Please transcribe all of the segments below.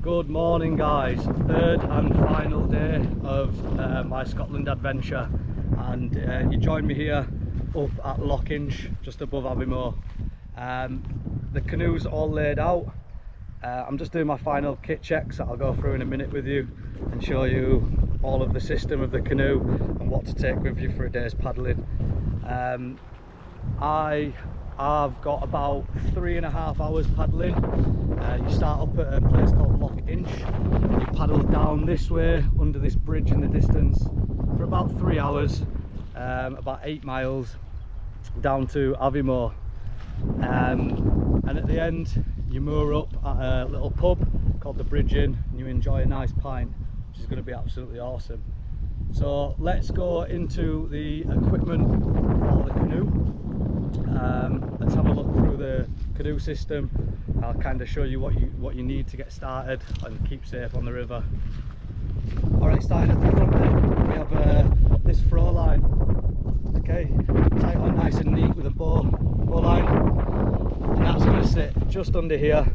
Good morning guys, third and final day of my Scotland adventure, and you join me here up at Lochinch, just above Aviemore. The canoe's all laid out. I'm just doing my final kit checks that I'll go through in a minute with you and show you all of the system of the canoe and what to take with you for a day's paddling. I've got about 3.5 hours paddling. You start up at a place called Lochinch and you paddle down this way under this bridge in the distance for about 3 hours, about 8 miles down to Aviemore, and at the end you moor up at a little pub called the Bridge Inn and you enjoy a nice pint, which is going to be absolutely awesome. So let's go into the equipment for the canoe. Let's have a look through the canoe system. I'll kind of show you what you need to get started and keep safe on the river. Alright, starting at the front there, we have this throw line. Okay, tie it on nice and neat with a bow line, and that's going to sit just under here.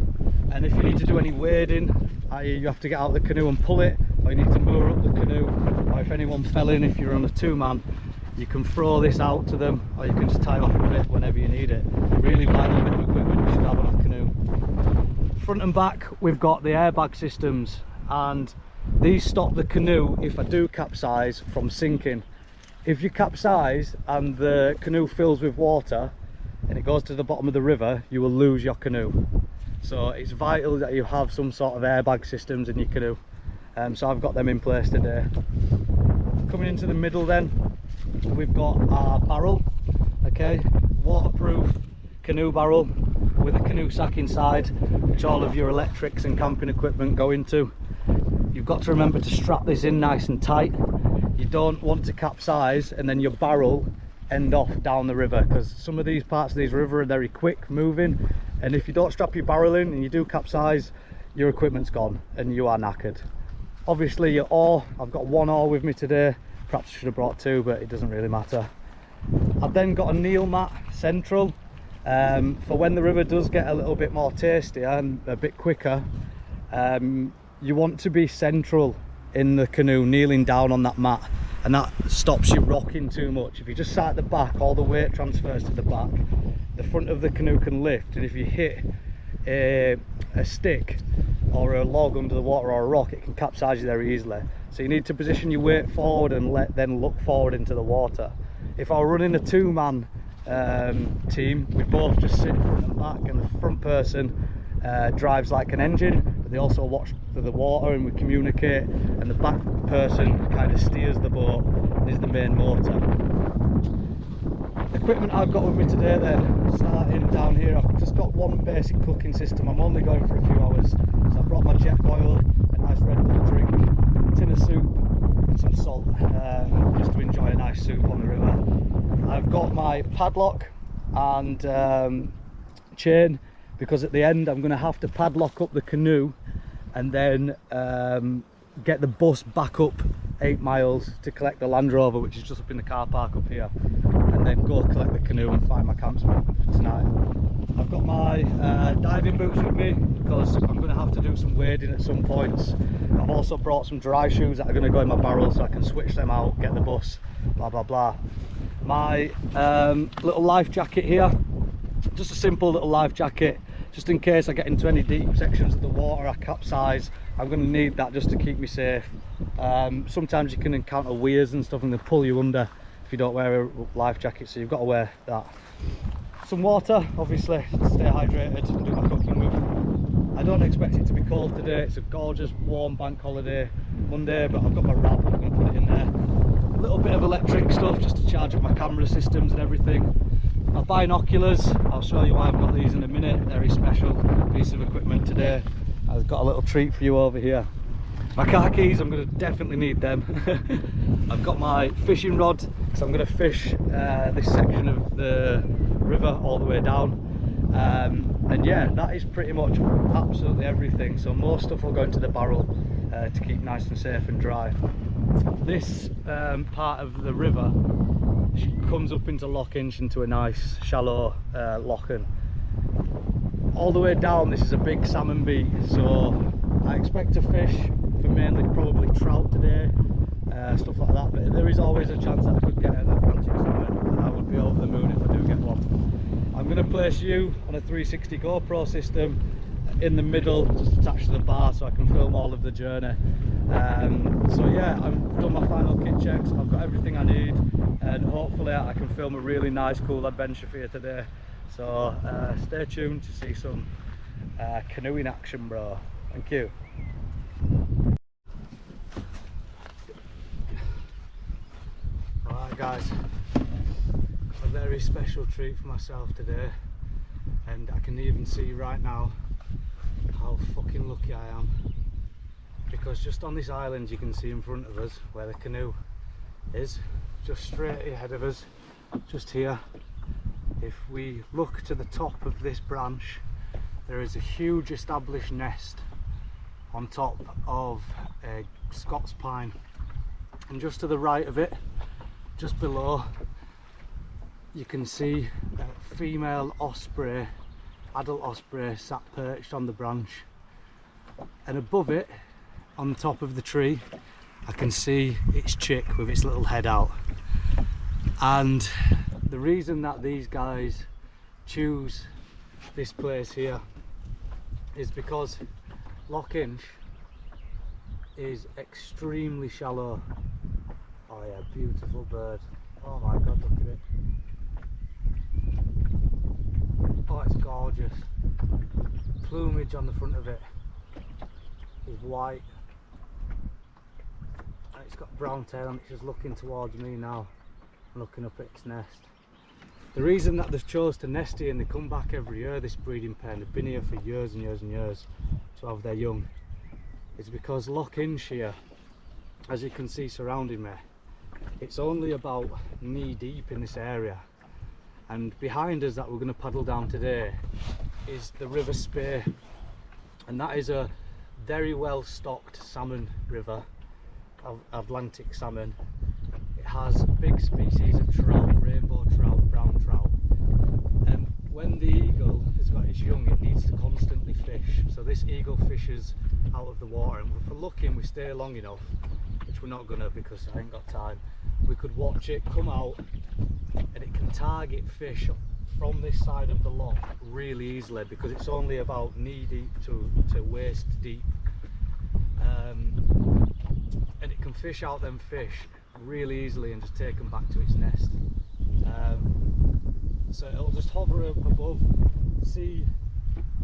And if you need to do any wading, i.e. you have to get out of the canoe and pull it, or you need to moor up the canoe, or if anyone fell in, if you're on a two-man, you can throw this out to them, or you can just tie off with it whenever you need it. Really vital bit of equipment you should have on a canoe. Front and back we've got the airbag systems, and these stop the canoe, if I do capsize, from sinking. If you capsize and the canoe fills with water and it goes to the bottom of the river, you will lose your canoe. So it's vital that you have some sort of airbag systems in your canoe. So I've got them in place today. Coming into the middle then, we've got our barrel. Okay, waterproof canoe barrel with a canoe sack inside, which all of your electrics and camping equipment go into. You've got to remember to strap this in nice and tight. You don't want to capsize and then your barrel end off down the river, because some of these parts of these river are very quick moving, and if you don't strap your barrel in and you do capsize, your equipment's gone and you are knackered. Obviously your oar, I've got one oar with me today. Perhaps I should have brought two, but it doesn't really matter. I've then got a kneel mat central for when the river does get a little bit more tastier and a bit quicker. You want to be central in the canoe, kneeling down on that mat, and that stops you rocking too much. If you just sat at the back, all the weight transfers to the back. The front of the canoe can lift, and if you hit a stick or a log under the water or a rock, it can capsize you very easily. So you need to position your weight forward and then look forward into the water. If I were running a two-man team, we both just sit front and back, and the front person drives like an engine, but they also watch for the water and we communicate, and the back person kind of steers the boat and is the main motor. Equipment I've got with me today then, starting down here, I've just got one basic cooking system. I'm only going for a few hours, so I brought my jet boil, a nice Red Bull drink, a tin of soup and some salt, just to enjoy a nice soup on the river. I've got my padlock and chain, because at the end I'm going to have to padlock up the canoe and then get the bus back up 8 miles to collect the Land Rover, which is just up in the car park up here, and then go collect the canoe and find my camp spot for tonight. I've got my diving boots with me because I'm going to have to do some wading at some points. I've also brought some dry shoes that are going to go in my barrel so I can switch them out, get the bus, blah blah blah. My little life jacket here, just a simple little life jacket, just in case I get into any deep sections of the water, I capsize. I'm going to need that just to keep me safe. Sometimes you can encounter weirs and stuff and they pull you under if you don't wear a life jacket, so you've got to wear that. Some water, obviously, to stay hydrated and do my cooking with. I don't expect it to be cold today. It's a gorgeous warm bank holiday Monday, but I've got my wrap, I'm going to put it in there. A little bit of electric stuff just to charge up my camera systems and everything. My binoculars, I'll show you why I've got these in a minute. Very special piece of equipment today. I've got a little treat for you over here. My car keys, I'm going to definitely need them. I've got my fishing rod, because I'm going to fish this section of the river all the way down. And yeah, that is pretty much absolutely everything. So most stuff will go into the barrel to keep nice and safe and dry. This part of the river comes up into Lochinch, into a nice shallow lochen. all the way down this is a big salmon beat, so I expect to fish for mainly probably trout today, stuff like that, but there is always a chance that I could get an Atlantic salmon, and I would be over the moon if I do get one. I'm going to place you on a 360 GoPro system in the middle, just attached to the bar, so I can film all of the journey. So yeah, I've done my final kit checks, I've got everything I need, and hopefully I can film a really nice cool adventure for you today. So stay tuned to see some canoeing action, bro. Thank you. Alright guys, a very special treat for myself today, and I can even see right now how fucking lucky I am, because just on this island you can see in front of us where the canoe is, just straight ahead of us, just here. If we look to the top of this branch, there is a huge established nest on top of a Scots pine, and just to the right of it, just below, you can see a female osprey, adult osprey, sat perched on the branch, and above it, on top of the tree, I can see its chick with its little head out. And the reason that these guys choose this place here is because Loch Inch is extremely shallow. Oh yeah, beautiful bird. Oh my god, look at it. Oh, it's gorgeous. Plumage on the front of it is white, and it's got brown tail, and it's just looking towards me now, looking up at its nest. The reason that they've chose to nest here, and they come back every year, this breeding pair, they've been here for years and years and years to have their young, is because Loch Inch here, as you can see surrounding me, it's only about knee deep in this area, and behind us that we're going to paddle down today is the River Spey, and that is a very well stocked salmon river, of Atlantic salmon. It has big species of trout, rainbow trout, brown trout, and when the eagle has got its young, it needs to constantly fish. So this eagle fishes out of the water, and if we're lucky and we stay long enough, which we're not gonna because I ain't got time, we could watch it come out, and it can target fish from this side of the loch really easily, because it's only about knee deep to waist deep, and it can fish out them fish really easily and just take them back to its nest. So it'll just hover up above, see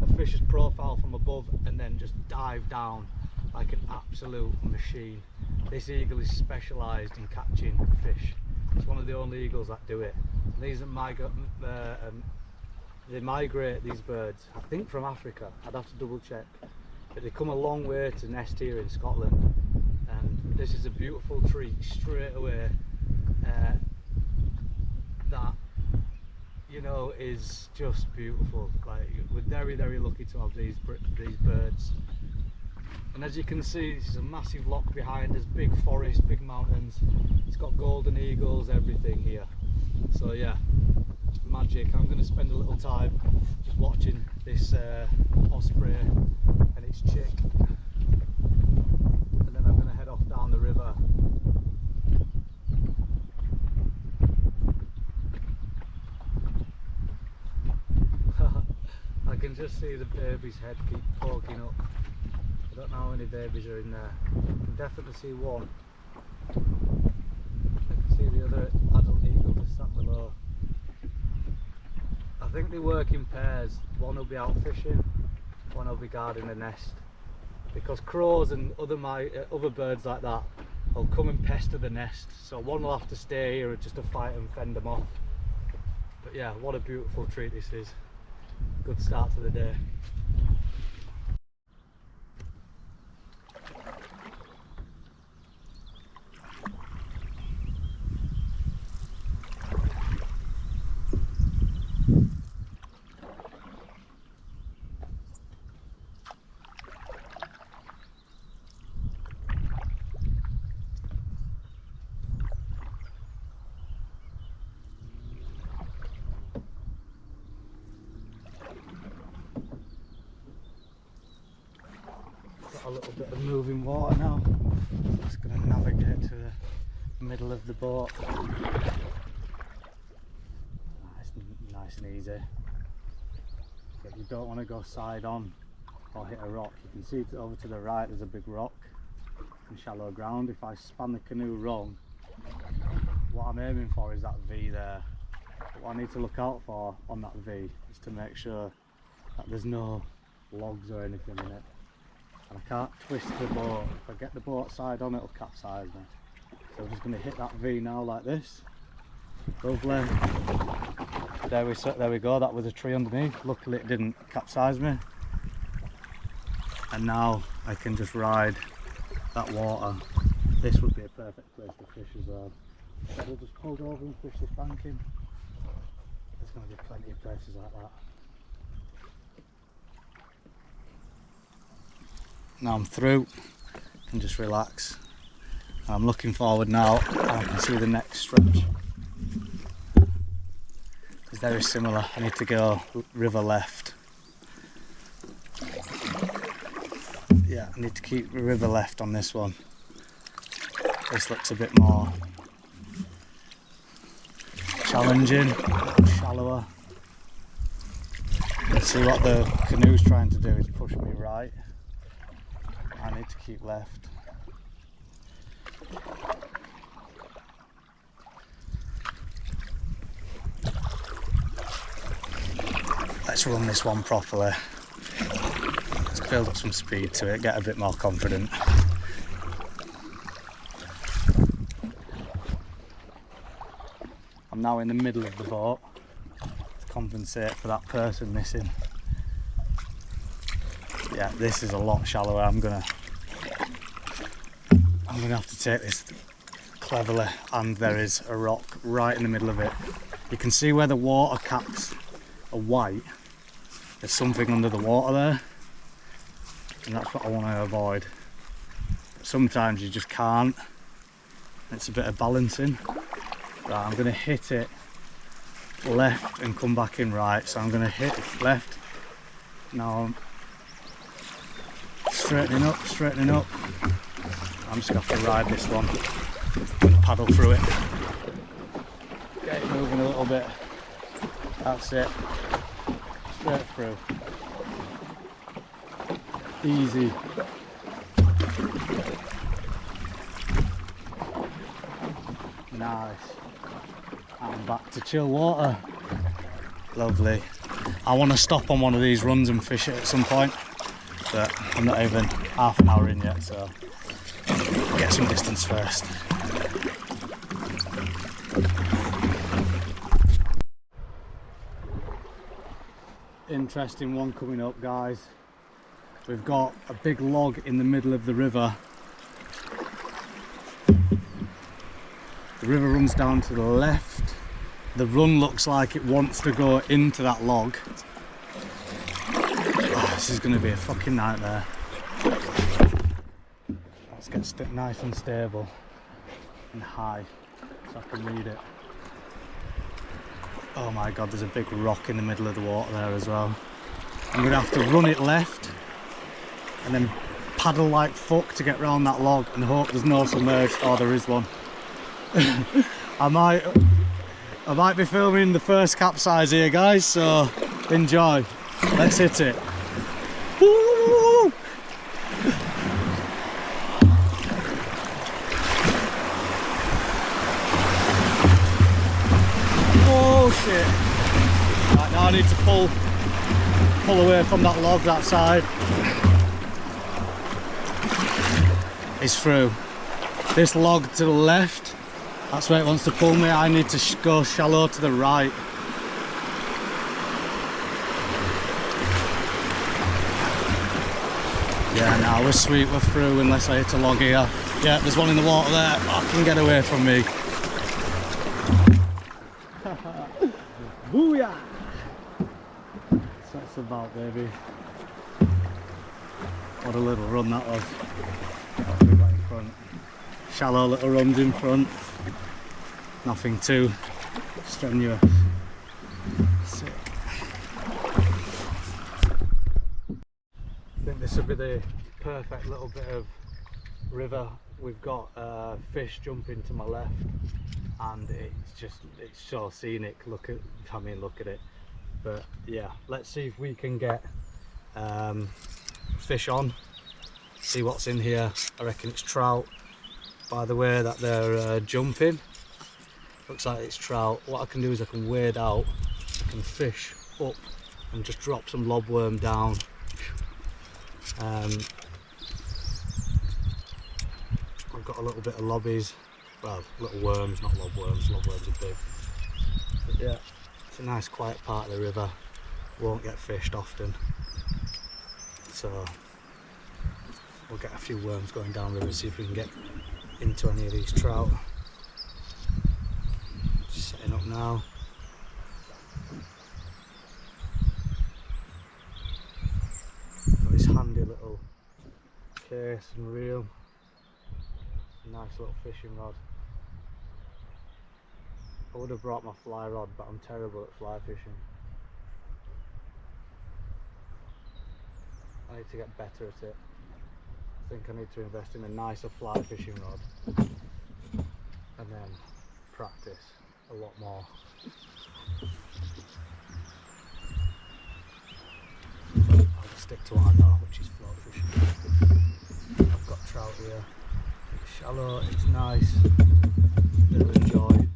a fish's profile from above, and then just dive down like an absolute machine. This eagle is specialised in catching fish. It's one of the only eagles that do it. These are they migrate, these birds, I think from Africa. I'd have to double check, but they come a long way to nest here in Scotland, and this is a beautiful treat straight away that, you know, is just beautiful. Like, we're very, very lucky to have these birds. And as you can see, this is a massive loch behind us, big forest, big mountains. It's got golden eagles, everything here. So yeah, magic. I'm going to spend a little time just watching this osprey and its chick, and then I'm going to head off down the river. I can just see the baby's head keep poking up. I don't know how many babies are in there. I can definitely see one. I can see the other adult eagle just sat below. I think they work in pairs. One will be out fishing, one will be guarding the nest. Because crows and other birds like that will come and pester the nest. So one will have to stay here just to fight and fend them off. But yeah, what a beautiful treat this is. Good start to the day. got a little bit of moving water now. Just going to navigate to the middle of the boat. Nice and easy. But you don't want to go side on or hit a rock. You can see over to the right there's a big rock and shallow ground. If I span the canoe wrong, what I'm aiming for is that V there. But what I need to look out for on that V is to make sure that there's no logs or anything in it. And I can't twist the boat. If I get the boat side on, it'll capsize me. So I'm just going to hit that V now like this. Lovely. There we go, that was a tree underneath. Luckily it didn't capsize me. And now I can just ride that water. This would be a perfect place to fish as well. So we'll just hold over and fish this banking. There's going to be plenty of places like that. Now I'm through, I can just relax. I'm looking forward now, I can see the next stretch. It's very similar. I need to go river left. Yeah, I need to keep river left on this one. This looks a bit more challenging, shallower. Let's see what the canoe's trying to do is push me right. I need to keep left. Let's run this one properly. Let's build up some speed to it, get a bit more confident. I'm now in the middle of the boat to compensate for that person missing. Yeah, this is a lot shallower. I'm gonna have to take this cleverly, and there is a rock right in the middle of it. You can see where the water caps are white. There's something under the water there, and that's what I want to avoid. But sometimes you just can't. It's a bit of balancing. Right, I'm going to hit it left and come back in right. So I'm going to hit left. Now I'm straightening up. I'm just going to have to ride this one and paddle through it. Get it moving a little bit. That's it. Straight through. Easy. Nice. I'm back to chill water. Lovely. I want to stop on one of these runs and fish it at some point, but I'm not even half an hour in yet, so get some distance first. Interesting one coming up, guys. We've got a big log in the middle of the river. The river runs down to the left. The run looks like it wants to go into that log. Oh, this is going to be a fucking nightmare. Let's get nice and stable and high so I can read it. Oh my god, there's a big rock in the middle of the water there as well. I'm going to have to run it left and then paddle like fuck to get round that log and hope there's no submerged. Oh, there is one. I might be filming the first capsize here, guys, so enjoy. Let's hit it. Woo! Oh shit. Right, now I need to pull away from that log, that side. It's through. This log to the left, that's where it wants to pull me. I need to go shallow to the right. Yeah, now we're sweet, we're through unless I hit a log here. Yeah, there's one in the water there. Oh, can get away from me. Booyah! So that's about, baby. What a little run that was. We got in front. Shallow little runs in front. Nothing too strenuous. I think this to be the perfect little bit of river. We've got fish jumping to my left, and it's so scenic. Look at it. But yeah, let's see if we can get fish on, see what's in here. I reckon it's trout by the way that they're jumping. Looks like it's trout. What I can do is I can wade out, I can fish up and just drop some lobworm down. I've got a little bit of lobbies, well, little worms, not lobworms. Lobworms are big. But yeah, it's a nice quiet part of the river, won't get fished often, so we'll get a few worms going down the river, see if we can get into any of these trout. Just setting up now. Got this handy little case and reel, nice little fishing rod. I would have brought my fly rod, but I'm terrible at fly fishing. I need to get better at it. I think I need to invest in a nicer fly fishing rod and then practice a lot more. I'll just stick to what I know, which is float fishing. I've got trout here. It's shallow, it's nice, bit of enjoy.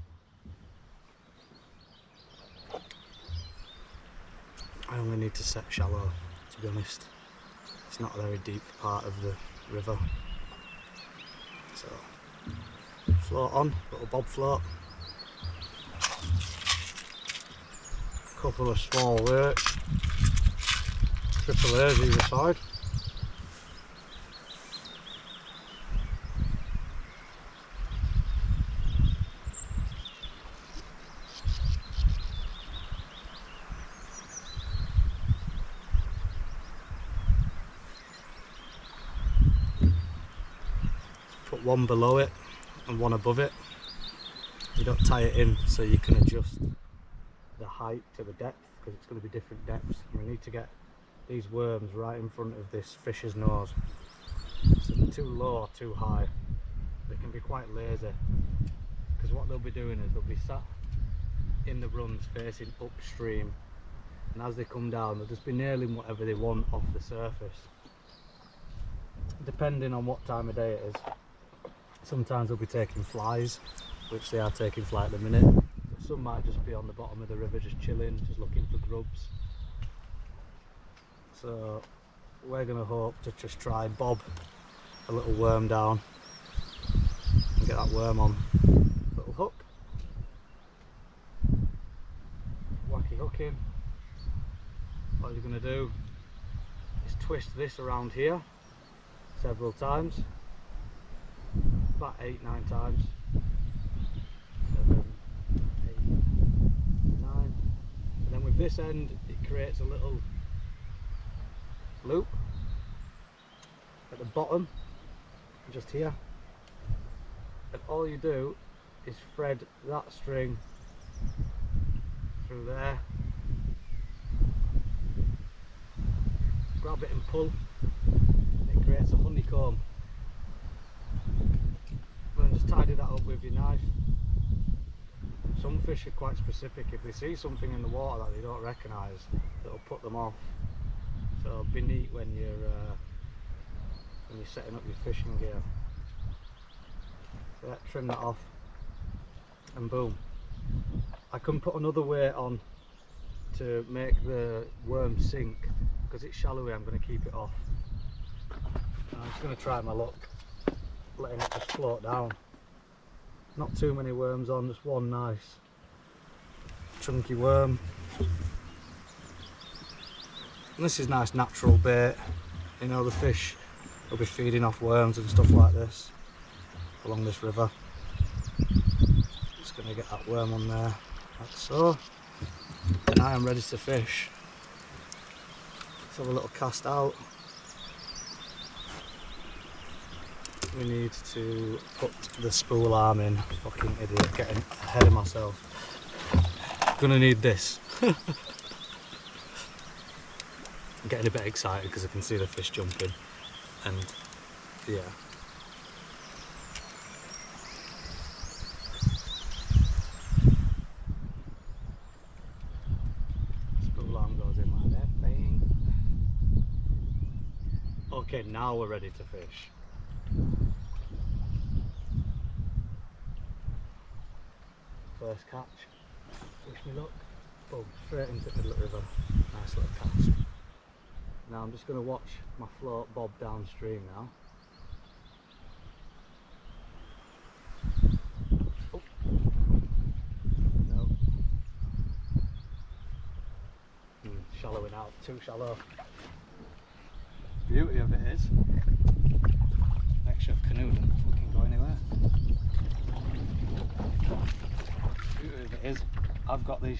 I only need to set shallow, to be honest. It's not a very deep part of the river. So, float on, little bob float. Couple of small weights. Triple A's either side. Put one below it and one above it. You don't tie it in, so you can adjust the height to the depth, because it's going to be different depths. We need to get these worms right in front of this fish's nose. So they're too low or too high. They can be quite lazy, because what they'll be doing is they'll be sat in the runs facing upstream, and as they come down they'll just be nailing whatever they want off the surface, depending on what time of day it is. Sometimes they'll be taking flies, which they are taking fly at the minute. But some might just be on the bottom of the river just chilling, just looking for grubs. So we're going to hope to just try and bob a little worm down and get that worm on. Little hook. Wacky hook in. What you're going to do is twist this around here several times. About 8-9 times. 7, 8, 9. And then with this end it creates a little loop at the bottom, just here. And all you do is thread that string through there. Grab it and pull, and it creates a honeycomb. And just tidy that up with your knife. Some fish are quite specific. If they see something in the water that they don't recognise, it'll put them off. So be neat when you're setting up your fishing gear. So trim that off, and boom. I can put another weight on to make the worm sink. Because it's shallow, I'm going to keep it off. And I'm just going to try my luck letting it just float down. Not too many worms on, just one nice chunky worm. And this is nice natural bait. You know, the fish will be feeding off worms and stuff like this along this river. Just going to get that worm on there, like so. And I am ready to fish. Let's have a little cast out. We need to put the spool arm in. Fucking idiot, getting ahead of myself. Gonna need this. I'm getting a bit excited because I can see the fish jumping, and yeah. Spool arm goes in like that, bang. Okay, now we're ready to fish. First catch, wish me luck. Boom, straight into the middle of the river. Nice little cast. Now I'm just going to watch my float bob downstream now. Oh. No. Shallowing out, too shallow. Beauty of it is, next chef canoe doesn't fucking go anywhere. Beauty of it is, I've got these.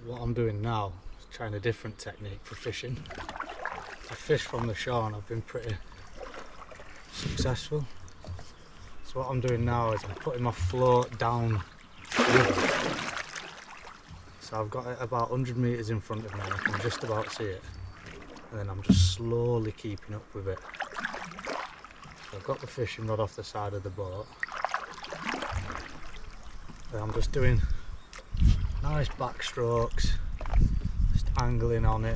What I'm doing now is trying a different technique for fishing. I fish from the shore and I've been pretty successful. So what I'm doing now is I'm putting my float down river. So I've got it about 100 metres in front of me, I can just about see it. And then I'm just slowly keeping up with it. So I've got the fishing rod off the side of the boat. And I'm just doing nice backstrokes, just angling on it,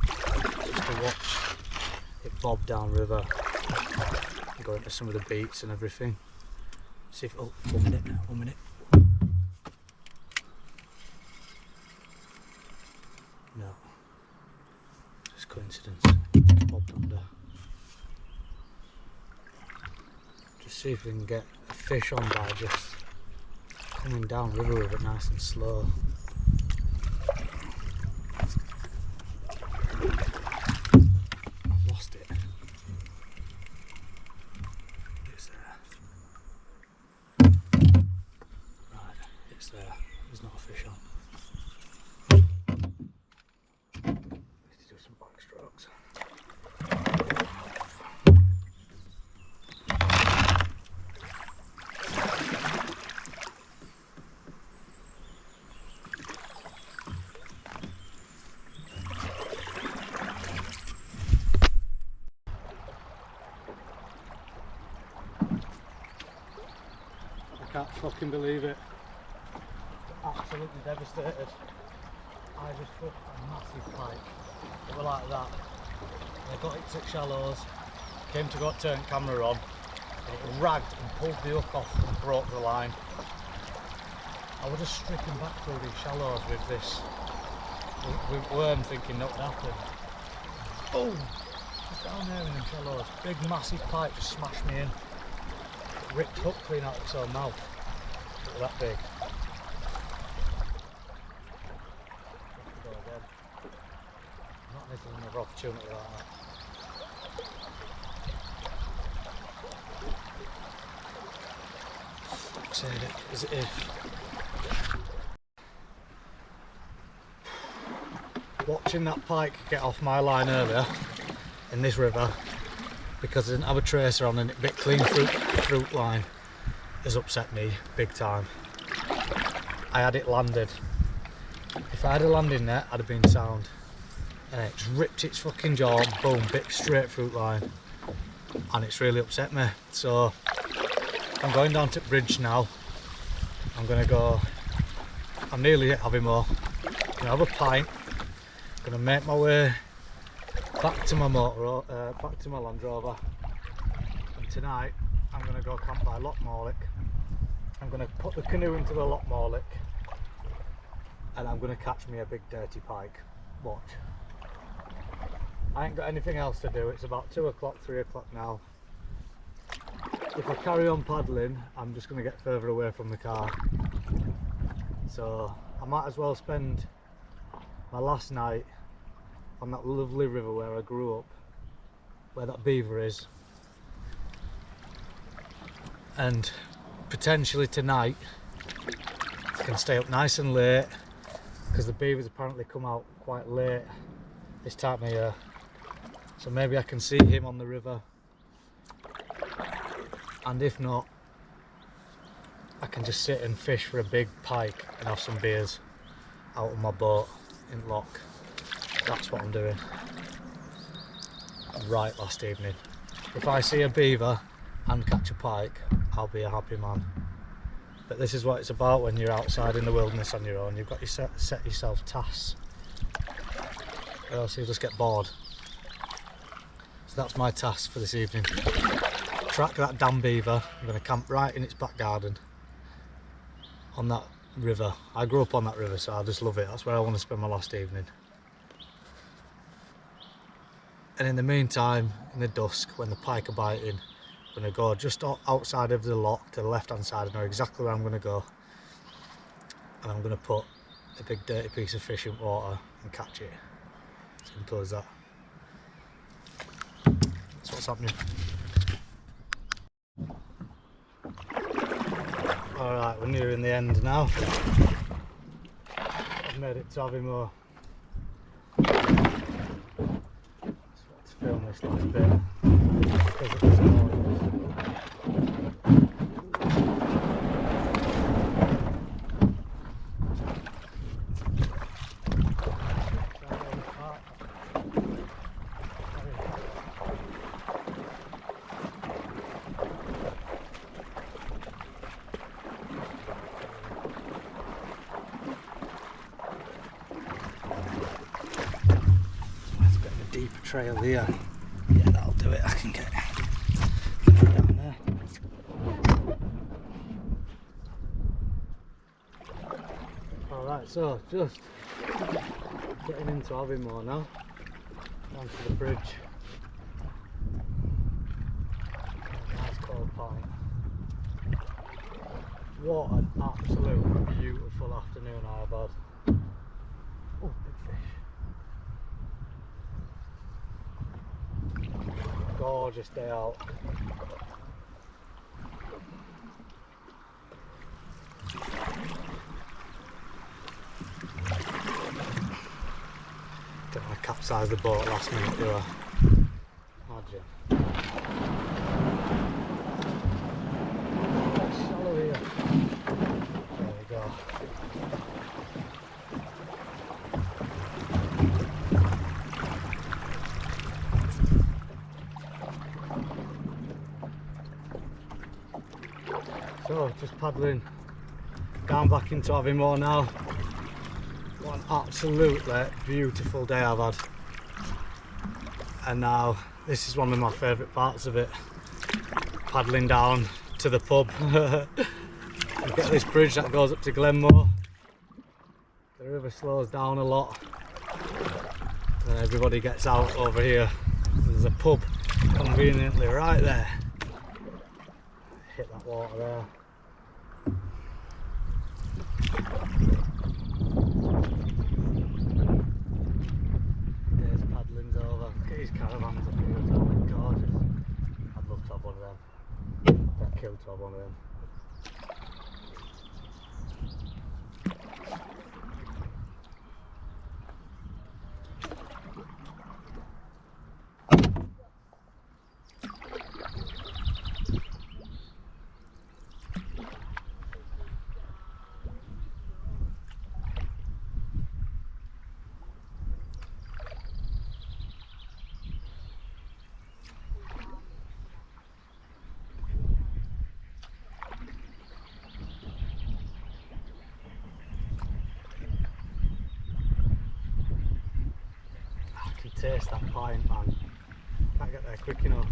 just to watch it bob down river, and go into some of the beats and everything. See if, oh, 1 minute, 1 minute. No, just coincidence, bobbed under. Just see if we can get a fish on by just coming down river with it nice and slow. I've lost it. It's there. Right, it's there. There's not a fish on. Let's do some backstrokes. I can't fucking believe it. Absolutely devastated. I just hooked a massive pike. It was like that. I got it to shallows Came to go turn camera on, and it ragged and pulled the hook off and broke the line. I would have stricken back through these shallows with this with worm, thinking nothing happened. Boom! Just down there in them shallows. Big massive pike just smashed me in. It ripped hook clean out of its own mouth. It was that big. Go again. Not missing another opportunity like that. Said it as it is. Watching that pike get off my line earlier in this river because I didn't have a tracer on and it bit clean fruit line has upset me big time. I had it landed. If I had a landing net, I'd have been sound. And it just ripped its fucking jaw and boom, bit straight fruit line. And it's really upset me. So I'm going down to the bridge now. I'm nearly at Aviemore. I'm gonna have a pint. I'm gonna make my way back to my back to my Land Rover. And tonight I'm gonna go camp by Loch Morlick. I'm gonna put the canoe into the Loch Morlick, and I'm gonna catch me a big dirty pike. Watch. I ain't got anything else to do. It's about 2 o'clock, 3 o'clock now. If I carry on paddling, I'm just going to get further away from the car. So I might as well spend my last night on that lovely river where I grew up, where that beaver is. And potentially tonight I can stay up nice and late, because the beavers apparently come out quite late this time of year. So maybe I can see him on the river. And if not, I can just sit and fish for a big pike and have some beers out on my boat in Loch. That's what I'm doing right last evening. If I see a beaver and catch a pike, I'll be a happy man. But this is what it's about when you're outside in the wilderness on your own. You've got to set yourself tasks, or else you'll just get bored. So that's my task for this evening. Track that damn beaver. I'm going to camp right in its back garden on that river. I grew up on that river, so I just love it. That's where I want to spend my last evening. And in the meantime, in the dusk, when the pike are biting, I'm going to go just outside of the loch to the left hand side. I know exactly where I'm going to go, and I'm going to put a big dirty piece of fish in water and catch it. Simple as that. That's what's happening. Alright, we're nearing the end now. I've made it to Aviemore. Just want to film this last bit because it was deeper trail here. Yeah, that'll do it. I can get down there. Alright, so just getting into Aviemore now. Down to the bridge. Nice cold pint. What an absolute beautiful afternoon I have had. Oh, big fish. Gorgeous day out. Don't want to capsize the boat last minute, do I? Imagine. It's shallow here. There we go. So just paddling down back into Aviemore now. What an absolutely beautiful day I've had. And now this is one of my favourite parts of it, paddling down to the pub. You get this bridge that goes up to Glenmore. The river slows down a lot and everybody gets out over here. There's a pub conveniently right there. Hit that water there. There's paddling's over. Look at these caravans up here, they're gorgeous. I'd love to have one of them. I'd kill to have one of them. Taste that pint, man. Can't get there quick enough.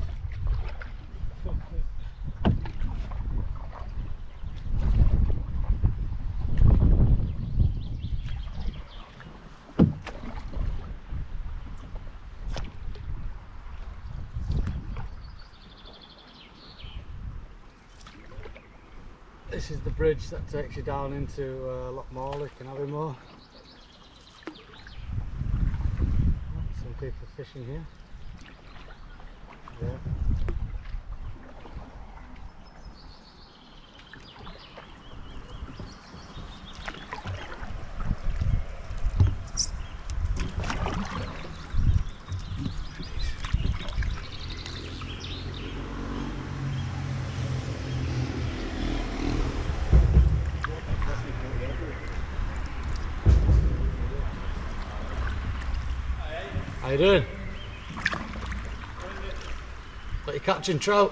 This is the bridge that takes you down into Lochmorlich and Aviemore. People fishing here. Yeah. How you doing? But you're catching trout?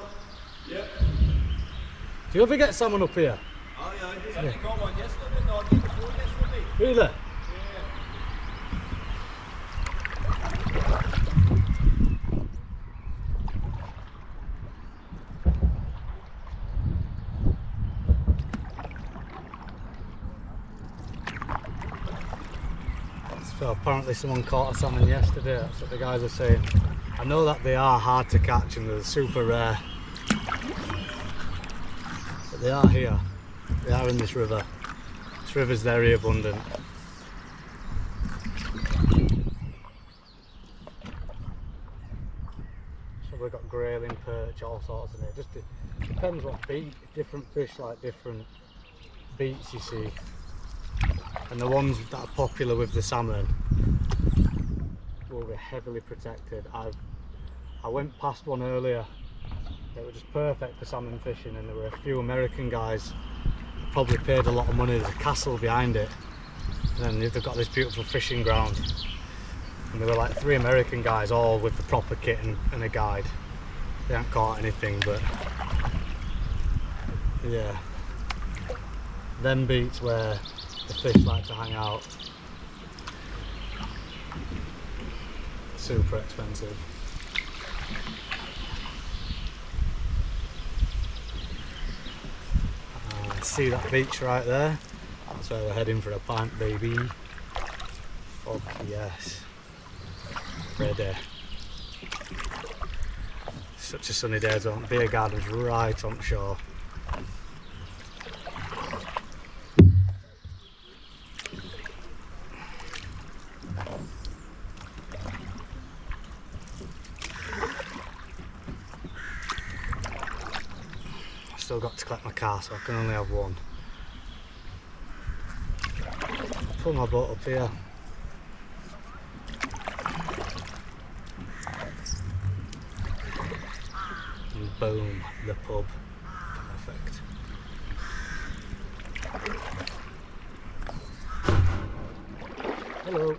Yep. Do you ever get salmon up here? Oh yeah, I did. I got one yesterday, no, I did before yesterday. Really? Yeah. So apparently someone caught a salmon yesterday, that's what the guys are saying. I know that they are hard to catch and they're super rare. But they are here. They are in this river. This river's very abundant. So we've got grayling, perch, all sorts in it. Just depends what beat. Different fish like different beats you see. And the ones that are popular with the salmon will be heavily protected. I went past one earlier that was just perfect for salmon fishing, and there were a few American guys that probably paid a lot of money. There's a castle behind it and they've got this beautiful fishing ground, and there were like 3 American guys all with the proper kit and a guide. They haven't caught anything, but yeah, them beats where the fish like to hang out. Super expensive. See that beach right there? That's where we're heading for a pint, baby. Fuck yes. Ready. Such a sunny day as well. Beer garden's right on shore. Still got to collect my car, so I can only have one. Pull my boat up here. And boom, the pub. Perfect. Hello.